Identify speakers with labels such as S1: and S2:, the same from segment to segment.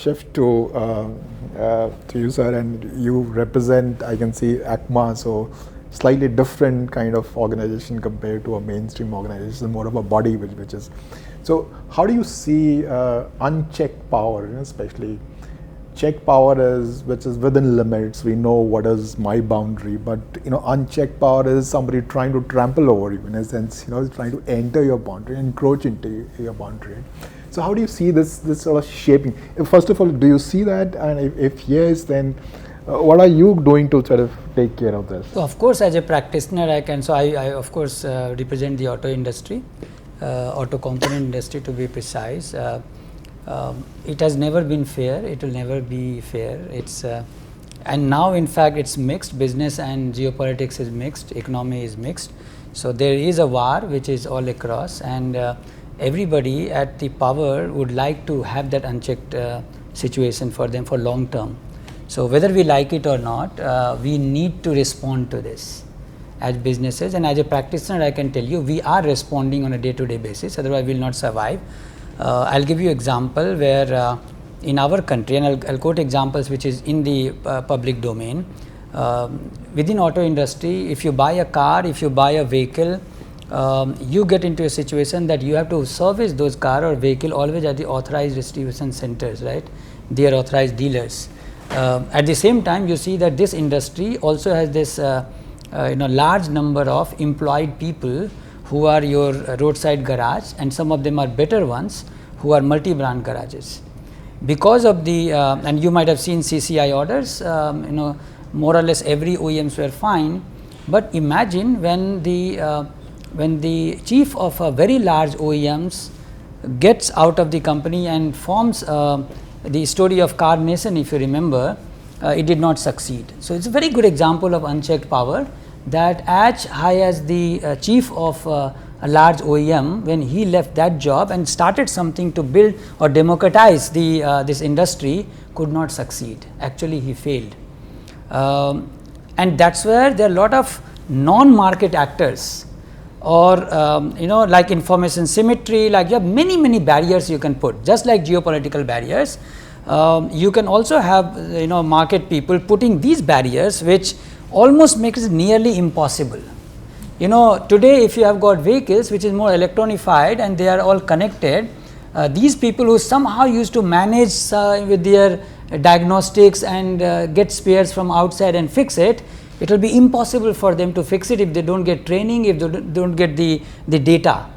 S1: shift to you, sir, and you represent, I can see, ACMA, so slightly different kind of organization compared to a mainstream organization, more of a body which is. So how do you see unchecked power, especially checked power which is within limits, we know what is my boundary, but unchecked power is somebody trying to trample over you, in a sense, trying to enter your boundary, encroach into your boundary. So how do you see this sort of shaping? First of all, do you see that, and if yes, then what are you doing to sort of take care of this?
S2: So of course, as a practitioner, I can. So I of course represent the auto industry, auto component industry to be precise. It has never been fair. It will never be fair. It's and now in fact it's mixed. Business and geopolitics is mixed. Economy is mixed. So there is a war which is all across, and everybody at the power would like to have that unchecked situation for them for long term. So whether we like it or not, we need to respond to this as businesses, and as a practitioner, I can tell you we are responding on a day-to-day basis. Otherwise, we will not survive. I'll give you an example where in our country, and I'll quote examples which is in the public domain. Within auto industry, if you buy a car, if you buy a vehicle, you get into a situation that you have to service those car or vehicle always at the authorized distribution centers, right? They are authorized dealers. At the same time, you see that this industry also has this large number of employed people who are your roadside garage, and some of them are better ones who are multi-brand garages. Because of the and you might have seen CCI orders, more or less every OEMs were fine, but imagine when the chief of a very large OEMs gets out of the company and forms the story of Car Nation, if you remember, it did not succeed. So it's a very good example of unchecked power, that as high as the chief of a large OEM, when he left that job and started something to build or democratize this industry, could not succeed. Actually, he failed. And that's where there are a lot of non-market actors, or like information symmetry, like you have many barriers you can put, just like geopolitical barriers. You can also have market people putting these barriers, which almost makes it nearly impossible. Today if you have got vehicles which is more electronified and they are all connected, these people who somehow used to manage with their diagnostics and get spares from outside and fix it, it will be impossible for them to fix it if they don't get training, if they don't get the data.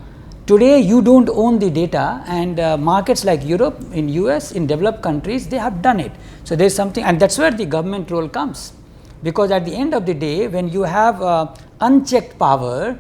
S2: Today you don't own the data, and markets like Europe, in US, in developed countries, they have done it. So there is something, and that's where the government role comes, because at the end of the day, when you have unchecked power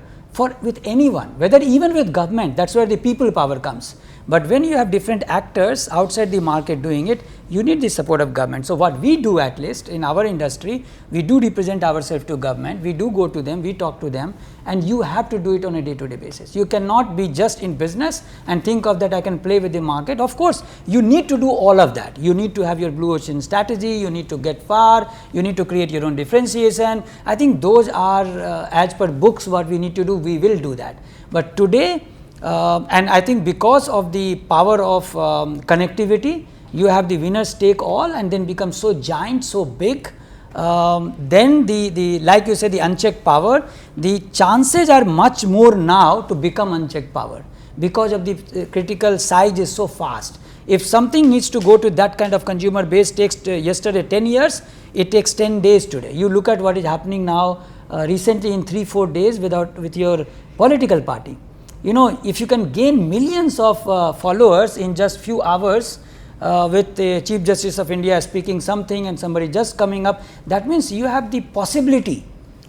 S2: with anyone, whether even with government, that's where the people power comes. But when you have different actors outside the market doing it, you need the support of government. So what we do, at least in our industry, we do represent ourselves to government, we do go to them, we talk to them, and you have to do it on a day-to-day basis. You cannot be just in business and think of that I can play with the market. Of course, you need to do all of that. You need to have your blue ocean strategy, you need to get far, you need to create your own differentiation. I think those are as per books what we need to do, we will do that. But today, and I think because of the power of connectivity, you have the winners take all and then become so giant, so big, then the like you said, the unchecked power, the chances are much more now to become unchecked power, because of the critical size is so fast. If something needs to go to that kind of consumer base takes yesterday 10 years, it takes 10 days today. You look at what is happening now recently in 3-4 days with your political party. If you can gain millions of followers in just few hours with the Chief Justice of India speaking something and somebody just coming up, that means you have the possibility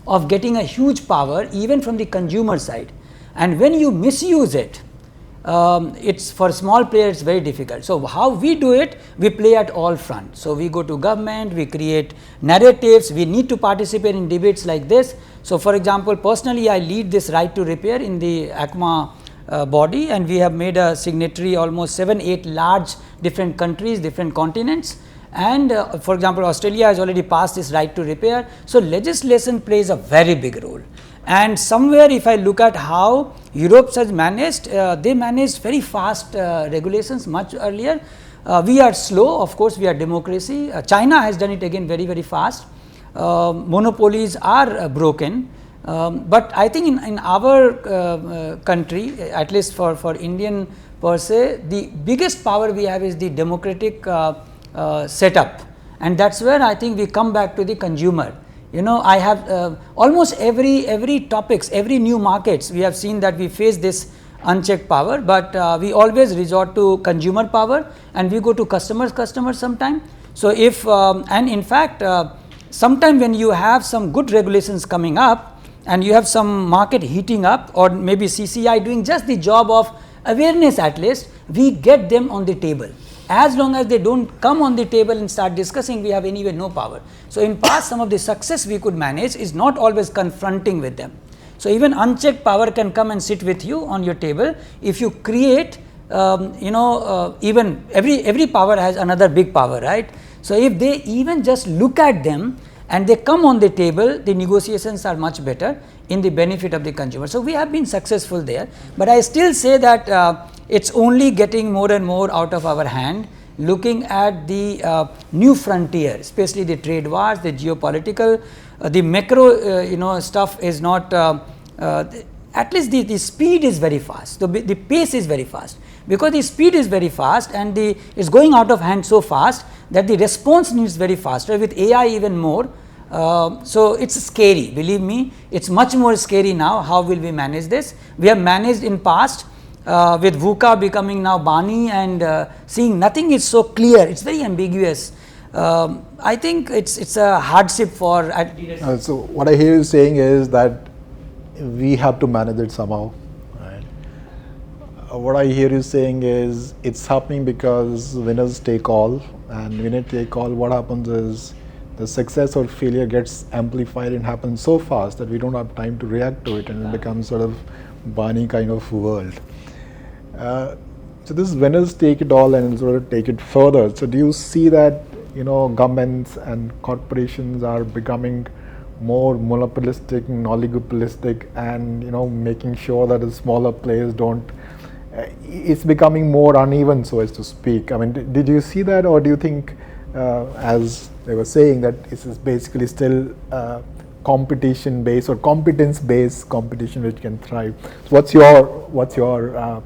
S2: of getting a huge power even from the consumer side. And when you misuse it, it's for small players very difficult. So how we do it, we play at all fronts. So we go to government, we create narratives, we need to participate in debates like this. So for example, personally I lead this right to repair in the ACMA body, and we have made a signatory almost 7-8 large different countries, different continents. And for example, Australia has already passed this right to repair. So legislation plays a very big role. And somewhere if I look at how Europe has managed, they managed very fast regulations much earlier. We are slow, of course, we are democracy. China has done it again very, very fast. Monopolies are broken. But I think in our country, at least for Indian per se, the biggest power we have is the democratic setup, and that's where I think we come back to the consumer. You know, I have almost every topics, every new markets, we have seen that we face this unchecked power, but we always resort to consumer power, and we go to customers sometime. So if and in fact sometime when you have some good regulations coming up and you have some market heating up, or maybe CCI doing just the job of awareness, at least we get them on the table. As long as they don't come on the table and start discussing, we have anyway no power. So in past, some of the success we could manage is not always confronting with them. So even unchecked power can come and sit with you on your table if you create even every power has another big power, right? So if they even just look at them and they come on the table, the negotiations are much better in the benefit of the consumer. So we have been successful there, but I still say that it's only getting more and more out of our hand. Looking at the new frontier, especially the trade wars, the geopolitical, the macro stuff is not, at least the speed is very fast, the pace is very fast, because the speed is very fast and it's going out of hand so fast that the response needs very faster, with AI even more. So it's scary, believe me, it's much more scary now. How will we manage this? We have managed in past with VUCA becoming now Bani and seeing nothing is so clear, it's very ambiguous. I think it's a hardship for
S1: so what I hear you saying is that we have to manage it somehow, right? What I hear you saying is it's happening because winners take all, and winner take all, what happens is the success or failure gets amplified and happens so fast that we don't have time to react to it, and it becomes sort of Barney kind of world. So this winners take it all and sort of take it further. So do you see that governments and corporations are becoming more monopolistic and oligopolistic, and making sure that the smaller players don't, it's becoming more uneven, so as to speak? I mean, did you see that, or do you think as they were saying that this is basically still competition based or competence based competition which can thrive? So what's your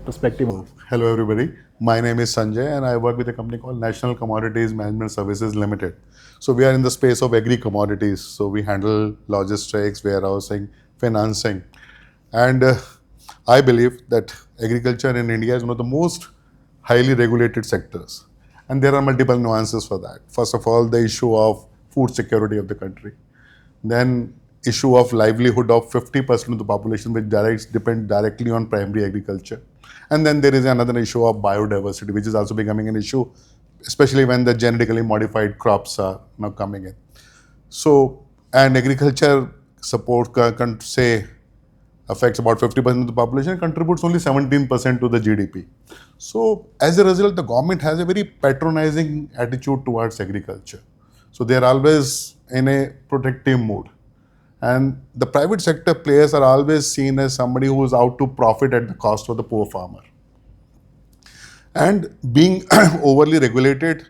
S1: perspective?
S3: Hello everybody, my name is Sanjay and I work with a company called National Commodities Management Services Limited. So we are in the space of agri commodities. So we handle logistics, warehousing, financing, and I believe that agriculture in India is one of the most highly regulated sectors, and there are multiple nuances for that. First of all, the issue of food security of the country, then issue of livelihood of 50% of the population which depend directly on primary agriculture, and then there is another issue of biodiversity which is also becoming an issue, especially when the genetically modified crops are now coming in. So, and agriculture support say affects about 50% of the population, contributes only 17% to the GDP. So as a result, the government has a very patronizing attitude towards agriculture. So they are always in a protective mood. And the private sector players are always seen as somebody who is out to profit at the cost of the poor farmer. And being overly regulated,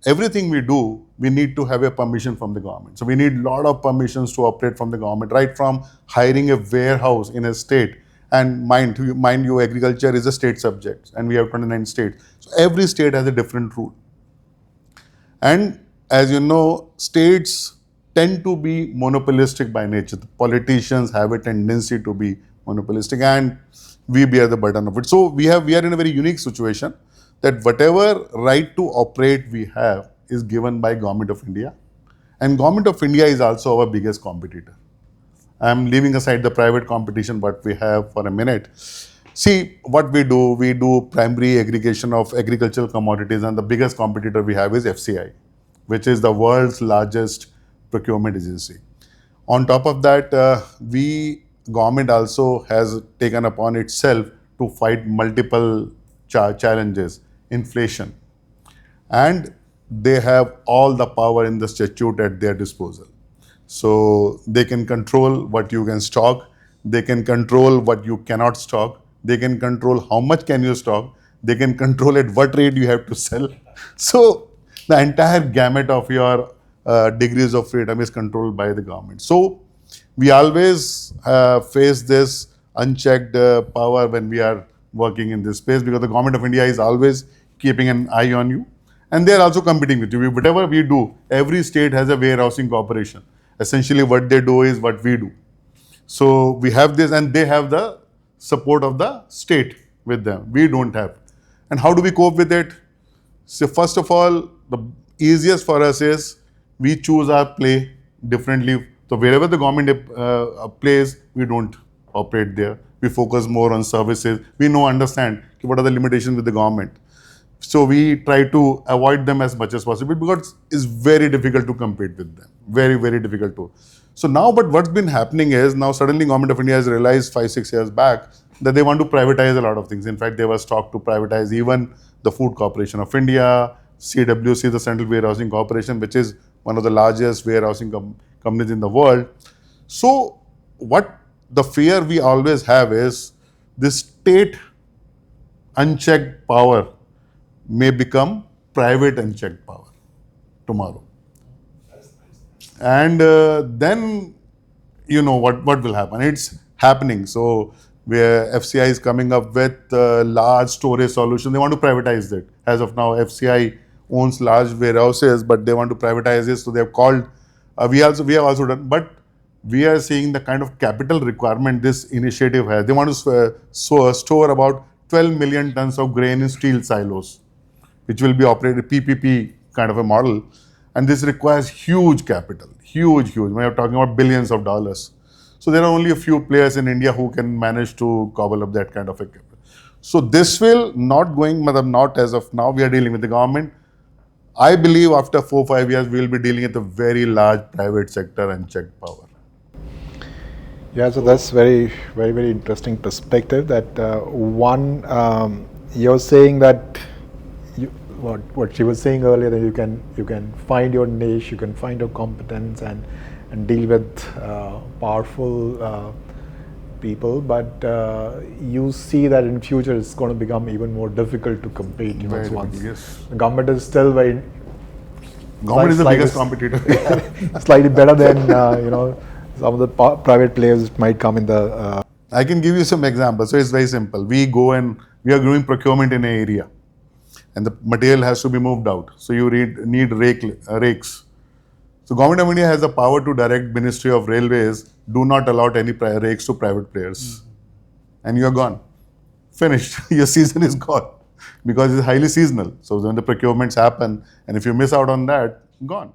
S3: everything we do, we need to have a permission from the government. So we need a lot of permissions to operate from the government, right from hiring a warehouse in a state. And mind you, agriculture is a state subject, and we have 29 states. So every state has a different rule. And as you know, states tend to be monopolistic by nature. The politicians have a tendency to be monopolistic, and we bear the burden of it. So we are in a very unique situation that whatever right to operate we have is given by Government of India, and Government of India is also our biggest competitor. I am leaving aside the private competition what we have for a minute. See what we do primary aggregation of agricultural commodities, and the biggest competitor we have is FCI, which is the world's largest procurement agency. On top of that, government also has taken upon itself to fight multiple challenges, inflation, and they have all the power in the statute at their disposal. So they can control what you can stock, they can control what you cannot stock, they can control how much can you stock, They can control at what rate you have to sell. So the entire gamut of your degrees of freedom is controlled by the government. So we always face this unchecked power when we are working in this space, because the government of India is always keeping an eye on you, and they are also competing with you. Whatever we do, every state has a warehousing corporation. Essentially, what they do is what we do. So we have this, and they have the support of the state with them. We don't have. And how do we cope with it? So first of all, the easiest for us is we choose our play differently. So wherever the government plays, we don't operate there. We focus more on services. We understand what are the limitations with the government. So we try to avoid them as much as possible, because it's very difficult to compete with them. Very, very difficult to. So now, but what's been happening is, now suddenly Government of India has realized 5-6 years back that they want to privatize a lot of things. In fact, they was talked to privatize even the Food Corporation of India, CWC, the Central Warehousing Corporation, which is one of the largest warehousing companies in the world. So what the fear we always have is this state unchecked power may become private unchecked power tomorrow. And then, what will happen? It's happening. So where FCI is coming up with large storage solution, they want to privatize it. As of now, FCI owns large warehouses, but they want to privatize it. So they have called, we have also done, but we are seeing the kind of capital requirement this initiative has. They want to store about 12 million tons of grain in steel silos, which will be operated PPP kind of a model. And this requires huge capital, huge. We are talking about billions of dollars. So there are only a few players in India who can manage to cobble up that kind of a capital. So this will not as of now, we are dealing with the government. I believe after 4-5 years, we will be dealing with a very large private sector unchecked power.
S1: Yeah, so that's very interesting perspective. That you're saying that what she was saying earlier, that you can find your niche, you can find your competence, and deal with powerful people, but you see that in future it's going to become even more difficult to compete. Once
S3: yes.
S1: The government is still
S3: Government is the biggest competitor.
S1: slightly better than some of the private players might come in the.
S3: I can give you some examples. So it's very simple. We are doing procurement in an area, and the material has to be moved out. So you need rakes. So Government of India has the power to direct Ministry of Railways, do not allow any rakes to private players. And you're gone. Finished. Your season is gone. Because it's highly seasonal. So when the procurements happen, and if you miss out on that, gone.